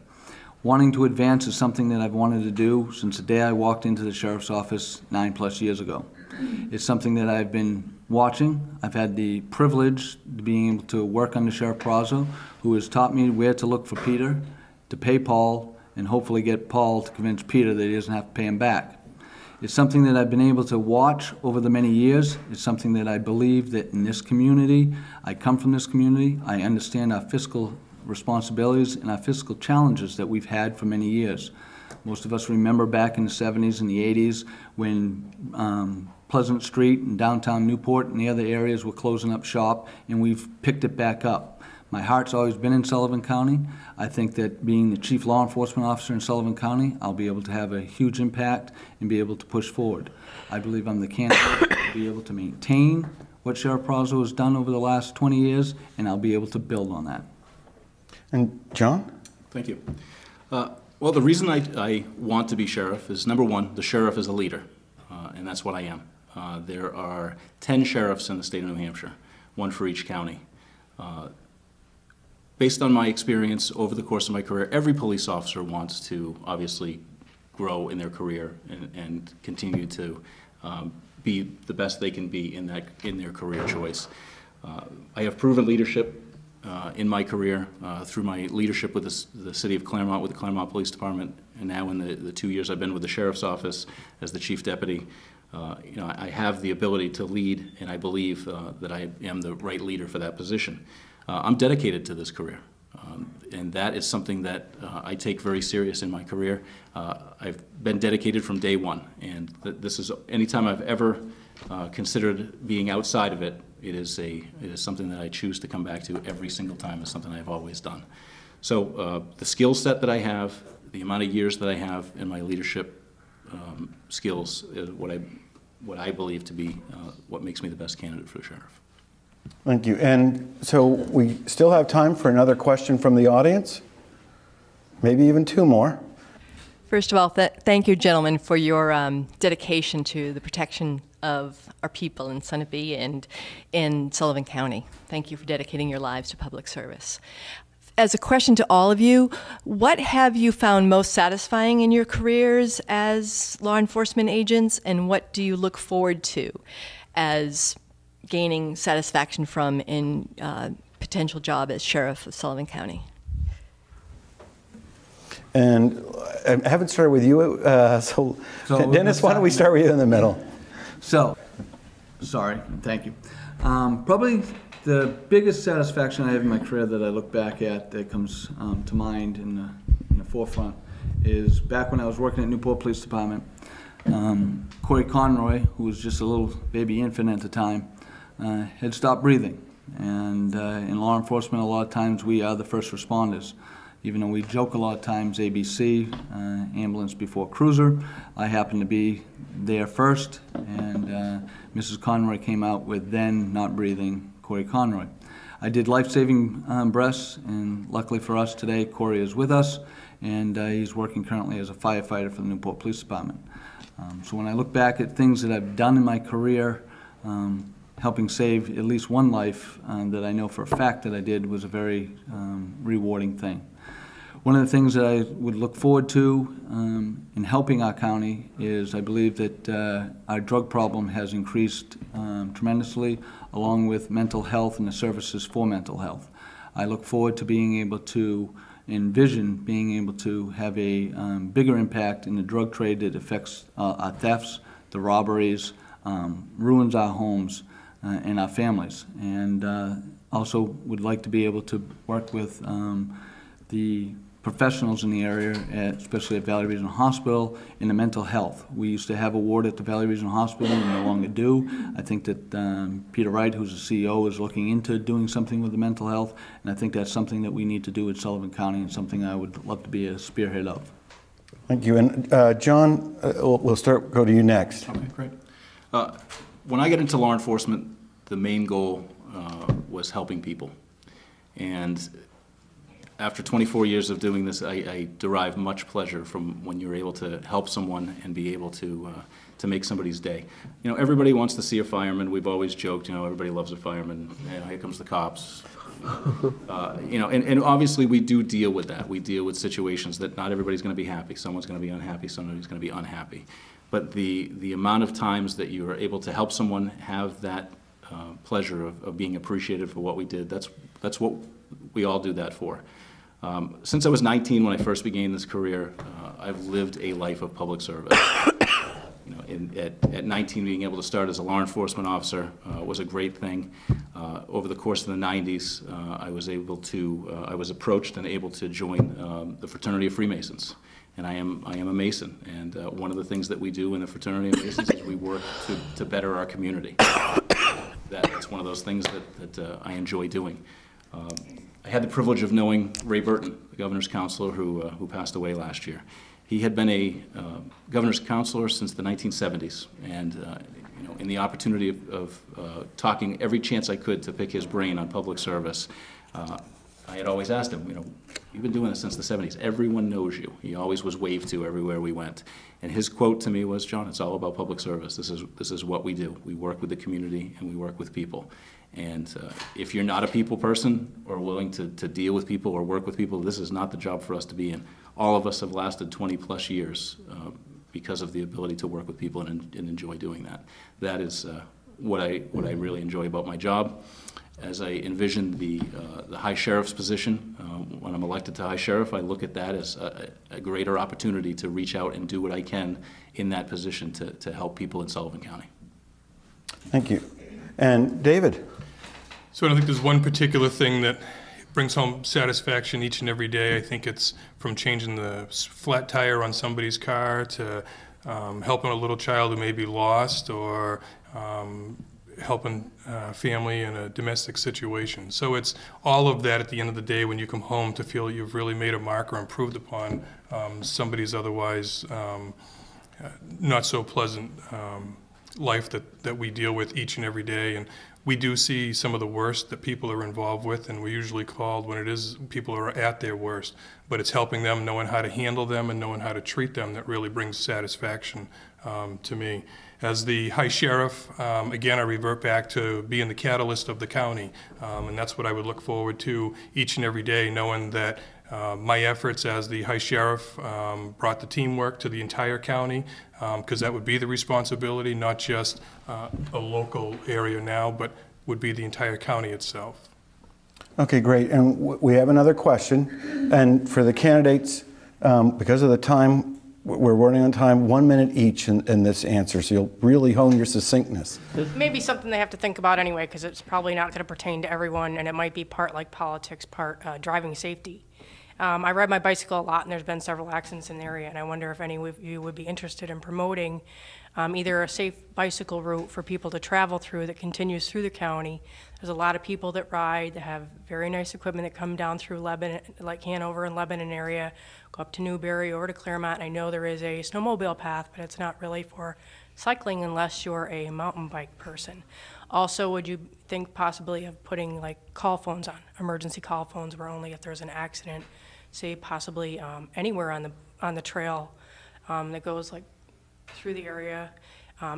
Wanting to advance is something that I've wanted to do since the day I walked into the Sheriff's Office 9+ years ago. It's something that I've been watching. I've had the privilege of being able to work under Sheriff Prazo, who has taught me where to look for Peter, to pay Paul, and hopefully get Paul to convince Peter that he doesn't have to pay him back. It's something that I've been able to watch over the many years. It's something that I believe that in this community, I come from this community, I understand our fiscal responsibilities and our fiscal challenges that we've had for many years. Most of us remember back in the 70s and the 80s when Pleasant Street and downtown Newport and the other areas were closing up shop, and we've picked it back up. My heart's always been in Sullivan County. I think that being the chief law enforcement officer in Sullivan County, I'll be able to have a huge impact and be able to push forward. I believe I'm the candidate to be able to maintain what Sheriff Prazo has done over the last 20 years, and I'll be able to build on that. And John? Thank you. Well, the reason I want to be sheriff is, number one, the sheriff is a leader, and that's what I am. There are 10 sheriffs in the state of New Hampshire, one for each county. Based on my experience over the course of my career, every police officer wants to obviously grow in their career and continue to be the best they can be in their career choice. I have proven leadership in my career through my leadership with the City of Claremont, with the Claremont Police Department, and now in the 2 years I've been with the Sheriff's Office as the Chief Deputy. You know, I have the ability to lead, and I believe that I am the right leader for that position. I'm dedicated to this career, and that is something that I take very serious in my career. I've been dedicated from day one, and this is, anytime I've ever considered being outside of it, it is something that I choose to come back to every single time. It's something I've always done. So the skill set that I have, the amount of years that I have in my leadership skills is what I believe to be what makes me the best candidate for the sheriff. Thank you. And so we still have time for another question from the audience, maybe even two more. First of all, thank you, gentlemen, for your dedication to the protection of our people in Sunapee and in Sullivan County. Thank you for dedicating your lives to public service. As a question to all of you, what have you found most satisfying in your careers as law enforcement agents, and what do you look forward to as gaining satisfaction from in potential job as Sheriff of Sullivan County? And I haven't started with you, so Dennis, why don't we start with you in the middle? So, sorry, thank you. Probably the biggest satisfaction I have in my career that I look back at that comes to mind in the forefront is back when I was working at Newport Police Department. Corey Conroy, who was just a little baby infant at the time, had stopped breathing. And in law enforcement, a lot of times we are the first responders. Even though we joke a lot of times, ABC, ambulance before cruiser, I happened to be there first, and Mrs. Conroy came out with then not breathing Corey Conroy. I did life-saving breaths, and luckily for us today, Corey is with us, and he's working currently as a firefighter for the Newport Police Department. So when I look back at things that I've done in my career, helping save at least one life that I know for a fact that I did was a very rewarding thing. One of the things that I would look forward to in helping our county is I believe that our drug problem has increased tremendously, along with mental health and the services for mental health. I look forward to being able to envision being able to have a bigger impact in the drug trade that affects our thefts, the robberies, ruins our homes and our families. And also would like to be able to work with the professionals in the area, especially at Valley Regional Hospital, in the mental health. We used to have a ward at the Valley Regional Hospital, and no longer do. I think that Peter Wright, who's the CEO, is looking into doing something with the mental health, and I think that's something that we need to do at Sullivan County and something I would love to be a spearhead of. Thank you. And John, we'll go to you next. Okay, great. When I got into law enforcement, the main goal was helping people. And after 24 years of doing this, I derive much pleasure from when you're able to help someone and be able to make somebody's day. You know, everybody wants to see a fireman. We've always joked, you know, everybody loves a fireman. You know, here comes the cops. You know, and obviously we do deal with that. We deal with situations that not everybody's going to be happy. Someone's going to be unhappy. Somebody's going to be unhappy. But the amount of times that you are able to help someone have that pleasure of being appreciated for what we did, that's what we all do that for. Since I was 19 when I first began this career, I've lived a life of public service. You know, at 19, being able to start as a law enforcement officer was a great thing. Over the course of the 90s, I was approached and able to join the fraternity of Freemasons. And I am a Mason, and one of the things that we do in the fraternity of Masons is we work to better our community. That's one of those things that I enjoy doing. I had the privilege of knowing Ray Burton, the governor's counselor who passed away last year. He had been a governor's counselor since the 1970s, and you know, in the opportunity of talking every chance I could to pick his brain on public service, I had always asked him, you know, you've been doing this since the 70s. Everyone knows you. He always was waved to everywhere we went. And his quote to me was, John, it's all about public service. This is what we do. We work with the community and we work with people. And if you're not a people person or willing to deal with people or work with people, this is not the job for us to be in. All of us have lasted 20+ years because of the ability to work with people and enjoy doing that. That is what I really enjoy about my job. As I envision the High Sheriff's position, when I'm elected to High Sheriff, I look at that as a greater opportunity to reach out and do what I can in that position to help people in Sullivan County. Thank you. And David? So I don't think there's one particular thing that brings home satisfaction each and every day. I think it's from changing the flat tire on somebody's car to helping a little child who may be lost, or helping family in a domestic situation. So it's all of that at the end of the day when you come home to feel you've really made a mark or improved upon somebody's otherwise not so pleasant life that we deal with each and every day. And we do see some of the worst that people are involved with, and we're usually called when it is people are at their worst. But it's helping them, knowing how to handle them and knowing how to treat them, that really brings satisfaction to me. As the High Sheriff, again, I revert back to being the catalyst of the county, and that's what I would look forward to each and every day, knowing that my efforts as the High Sheriff brought the teamwork to the entire county, because that would be the responsibility, not just a local area now, but would be the entire county itself. Okay, great. And we have another question. And for the candidates, because of the time, we're running on time, 1 minute each in this answer, so you'll really hone your succinctness. Maybe something they have to think about anyway, because it's probably not going to pertain to everyone, and it might be part like politics, part driving safety. I ride my bicycle a lot, and there's been several accidents in the area, and I wonder if any of you would be interested in promoting either a safe bicycle route for people to travel through that continues through the county. There's a lot of people that ride that have very nice equipment that come down through Lebanon, like Hanover and Lebanon area, go up to Newberry or to Claremont. And I know there is a snowmobile path, but it's not really for cycling unless you're a mountain bike person. Also, would you think possibly of putting like call phones on, emergency call phones, where only if there's an accident, say possibly anywhere on the trail that goes like through the area,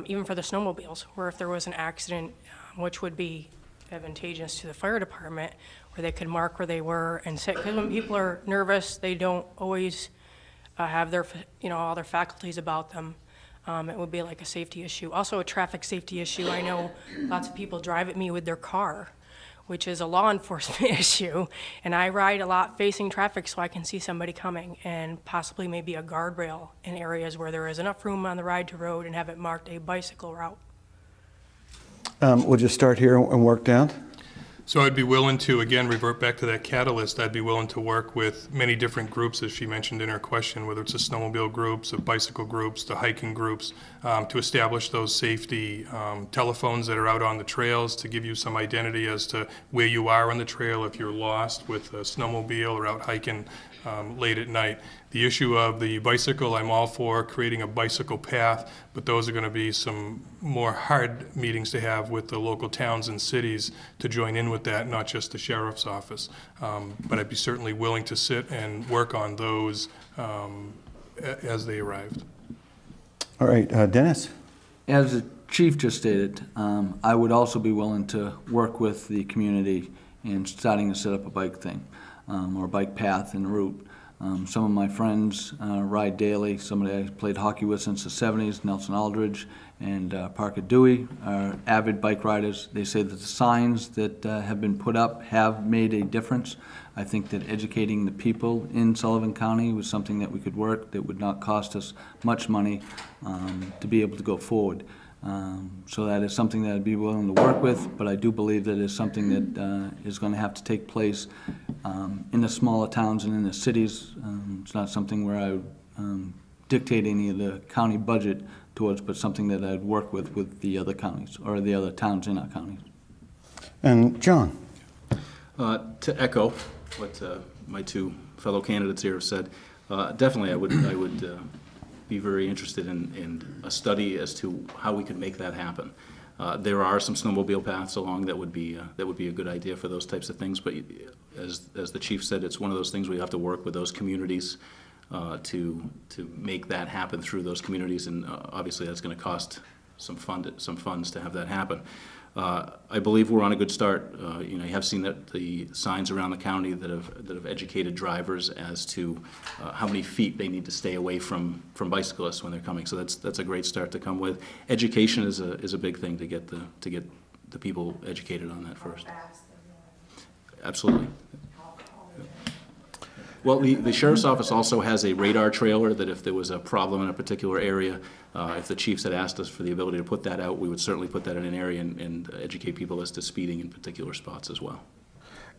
even for the snowmobiles, where if there was an accident, which would be advantageous to the fire department, where they could mark where they were and sit, because when people are nervous, they don't always have their, all their faculties about them. It would be like a safety issue. Also a traffic safety issue. I know lots of people drive at me with their car, which is a law enforcement issue, and I ride a lot facing traffic so I can see somebody coming, and possibly maybe a guardrail in areas where there is enough room on the ride to road and have it marked a bicycle route. We'll just start here and work down. So I'd be willing to, again, revert back to that catalyst. I'd be willing to work with many different groups, as she mentioned in her question, whether it's the snowmobile groups, the bicycle groups, the hiking groups, to establish those safety telephones that are out on the trails, to give you some identity as to where you are on the trail if you're lost with a snowmobile or out hiking late at night. The issue of the bicycle, I'm all for creating a bicycle path, but those are going to be some more hard meetings to have with the local towns and cities to join in with that, not just the sheriff's office. But I'd be certainly willing to sit and work on those as they arrived. All right, Dennis? As the chief just stated, I would also be willing to work with the community in starting to set up a bike thing, or a bike path and route. Some of my friends ride daily. Somebody I played hockey with since the 70s, Nelson Aldridge and Parker Dewey, are avid bike riders. They say that the signs that have been put up have made a difference. I think that educating the people in Sullivan County was something that we could work that would not cost us much money to be able to go forward. So that is something that I'd be willing to work with, but I do believe that it's something that is going to have to take place in the smaller towns and in the cities. It's not something where I would dictate any of the county budget towards, but something that I'd work with the other counties or the other towns in our counties. And John? To echo what my two fellow candidates here have said, definitely I would be very interested in a study as to how we could make that happen. There are some snowmobile paths along that would be a good idea for those types of things. But as the chief said, it's one of those things we have to work with those communities to make that happen through those communities, and obviously that's going to cost some funds to have that happen. I believe we're on a good start. You know, you have seen that the signs around the county that have educated drivers as to how many feet they need to stay away from bicyclists when they're coming. So that's a great start to come with. Education is a big thing to get the people educated on that first. Absolutely. Well, the Sheriff's Office also has a radar trailer that if there was a problem in a particular area, if the chiefs had asked us for the ability to put that out, we would certainly put that in an area and educate people as to speeding in particular spots as well.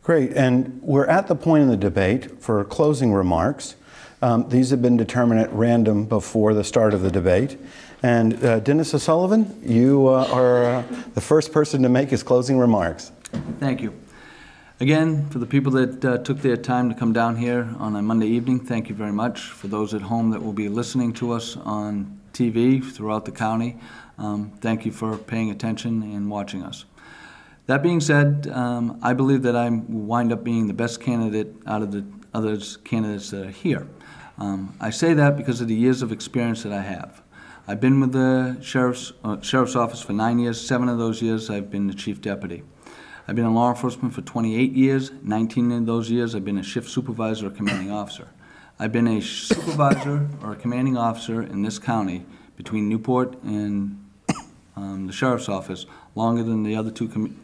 Great, and we're at the point in the debate for closing remarks. These have been determined at random before the start of the debate. And Dennis Sullivan, you are the first person to make his closing remarks. Thank you. Again, for the people that took their time to come down here on a Monday evening, thank you very much. For those at home that will be listening to us on TV throughout the county, thank you for paying attention and watching us. That being said, I believe that I will wind up being the best candidate out of the other candidates that are here. I say that because of the years of experience that I have. I've been with the Sheriff's Office for 9 years. 7 of those years I've been the Chief Deputy. I've been in law enforcement for 28 years. 19 of those years I've been a shift supervisor or commanding officer. I've been a supervisor or a commanding officer in this county between Newport and the Sheriff's Office longer than the other two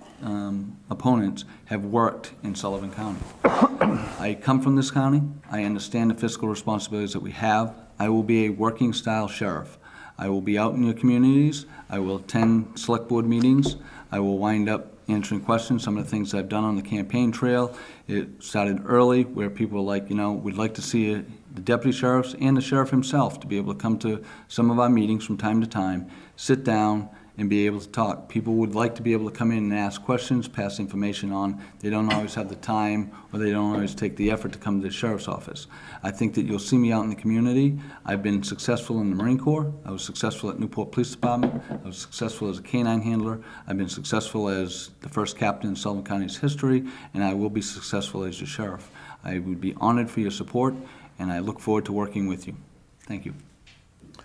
opponents have worked in Sullivan County. I come from this county. I understand the fiscal responsibilities that we have. I will be a working style sheriff. I will be out in your communities. I will attend select board meetings. I will wind up answering questions. Some of the things I've done on the campaign trail, it started early where people were like, you know, we'd like to see the deputy sheriffs and the sheriff himself to be able to come to some of our meetings from time to time, sit down and be able to talk. People would like to be able to come in and ask questions, pass information on. They don't always have the time or they don't always take the effort to come to the sheriff's office. I think that you'll see me out in the community. I've been successful in the Marine Corps. I was successful at Newport Police Department. I was successful as a canine handler. I've been successful as the first captain in Sullivan County's history, and I will be successful as your sheriff. I would be honored for your support, and I look forward to working with you. Thank you.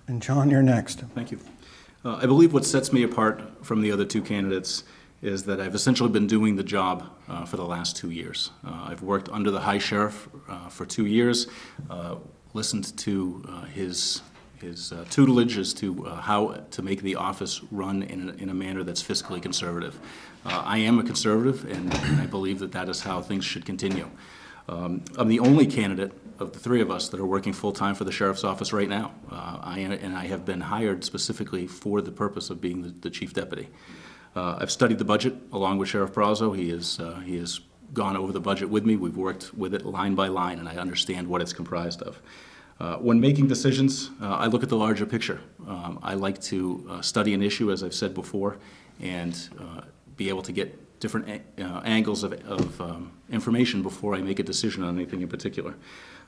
And John, you're next. Thank you. I believe what sets me apart from the other two candidates is that I've essentially been doing the job for the last 2 years. I've worked under the High Sheriff for 2 years, listened to his tutelage as to how to make the office run in a manner that's fiscally conservative. I am a conservative, and I believe that that is how things should continue. I'm the only candidate of the three of us that are working full-time for the Sheriff's Office right now. I have been hired specifically for the purpose of being the Chief Deputy. I've studied the budget along with Sheriff Brazo. He has gone over the budget with me. We've worked with it line by line, and I understand what it's comprised of. When making decisions, I look at the larger picture. I like to study an issue, as I've said before, and be able to get different angles of information before I make a decision on anything in particular.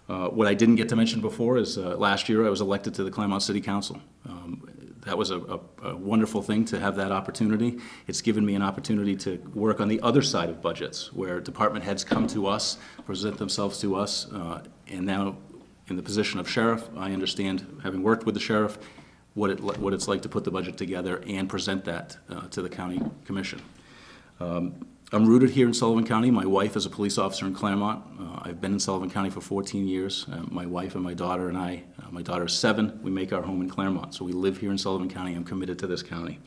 What I didn't get to mention before is last year I was elected to the Claremont City Council. That was a wonderful thing to have that opportunity. It's given me an opportunity to work on the other side of budgets, where department heads come to us, present themselves to us, and now in the position of sheriff, I understand, having worked with the sheriff, what it's like to put the budget together and present that to the county commission. I'm rooted here in Sullivan County. My wife is a police officer in Claremont. I've been in Sullivan County for 14 years. My wife and my daughter and I, my daughter's 7, we make our home in Claremont. So we live here in Sullivan County. I'm committed to this county.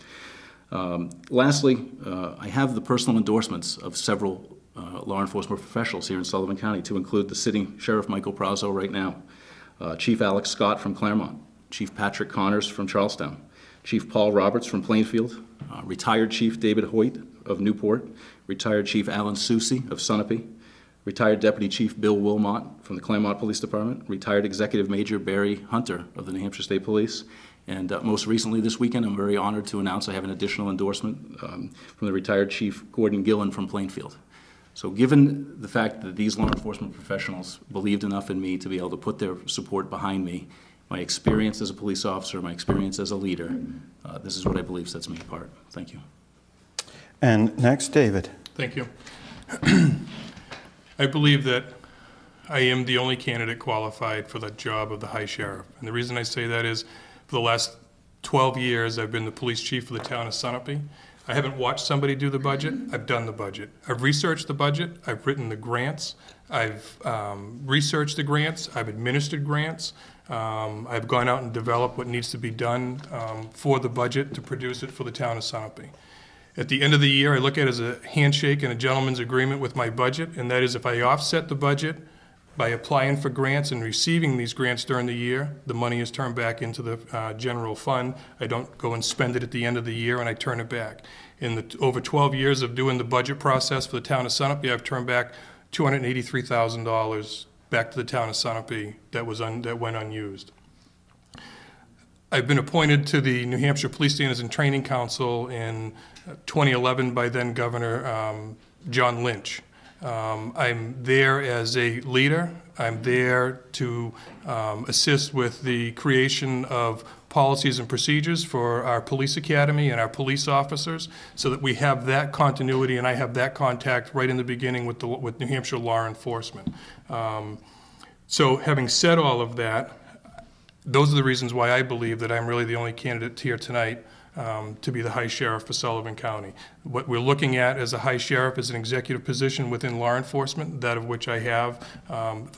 Lastly, I have the personal endorsements of several law enforcement professionals here in Sullivan County, to include the sitting Sheriff Michael Brazo right now, Chief Alex Scott from Claremont, Chief Patrick Connors from Charlestown, Chief Paul Roberts from Plainfield, retired Chief David Hoyt of Newport, retired Chief Alan Soucy of Sunapee, retired Deputy Chief Bill Wilmot from the Claremont Police Department, retired Executive Major Barry Hunter of the New Hampshire State Police, and most recently this weekend I'm very honored to announce I have an additional endorsement from the retired Chief Gordon Gillen from Plainfield. So given the fact that these law enforcement professionals believed enough in me to be able to put their support behind me, my experience as a police officer, my experience as a leader, this is what I believe sets me apart. Thank you. And next, David. Thank you. I believe that I am the only candidate qualified for the job of the High Sheriff. And the reason I say that is, for the last 12 years, I've been the police chief for the town of Sunapee. I haven't watched somebody do the budget. I've done the budget. I've researched the budget. I've written the grants. I've researched the grants. I've administered grants. I've gone out and developed what needs to be done for the budget to produce it for the town of Sunapee. At the end of the year, I look at it as a handshake and a gentleman's agreement with my budget, and that is if I offset the budget by applying for grants and receiving these grants during the year, the money is turned back into the general fund. I don't go and spend it at the end of the year, and I turn it back. In the over 12 years of doing the budget process for the town of Sunapee, I've turned back $283,000 back to the town of Sunapee that went unused. I've been appointed to the New Hampshire Police Standards and Training Council in 2011 by then Governor John Lynch. I'm there as a leader. I'm there to assist with the creation of policies and procedures for our police academy and our police officers so that we have that continuity and I have that contact right in the beginning with New Hampshire law enforcement. So having said all of that, those are the reasons why I believe that I'm really the only candidate here tonight to be the High Sheriff for Sullivan County. What we're looking at as a High Sheriff is an executive position within law enforcement, that of which I have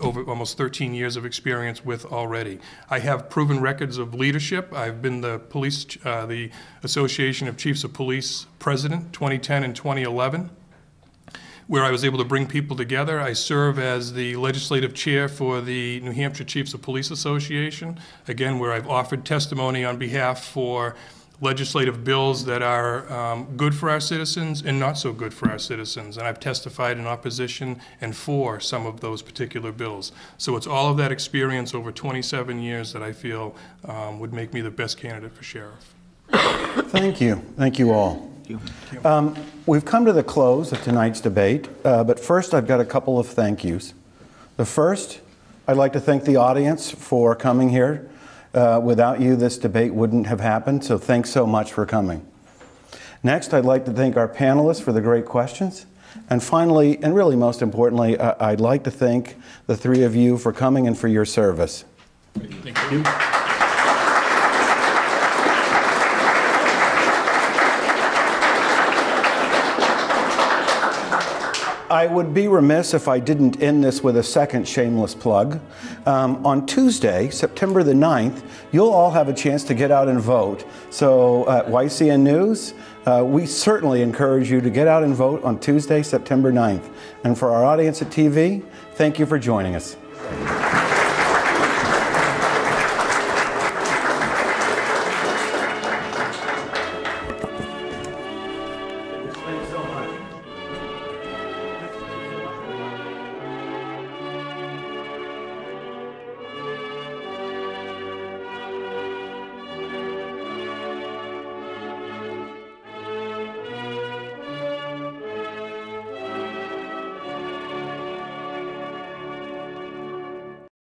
over almost 13 years of experience with already. I have proven records of leadership. I've been the Association of Chiefs of Police President 2010 and 2011. Where I was able to bring people together. I serve as the legislative chair for the New Hampshire Chiefs of Police Association, again, where I've offered testimony on behalf for legislative bills that are good for our citizens and not so good for our citizens. And I've testified in opposition and for some of those particular bills. So it's all of that experience over 27 years that I feel would make me the best candidate for sheriff. Thank you. Thank you all. We've come to the close of tonight's debate, but first I've got a couple of thank yous. The first, I'd like to thank the audience for coming here. Without you, this debate wouldn't have happened, so thanks so much for coming. Next, I'd like to thank our panelists for the great questions. And finally, and really most importantly, I'd like to thank the three of you for coming and for your service. Thank you. I would be remiss if I didn't end this with a second shameless plug. On Tuesday, September the 9th, you'll all have a chance to get out and vote. So at YCN News, we certainly encourage you to get out and vote on Tuesday, September 9th. And for our audience at TV, thank you for joining us.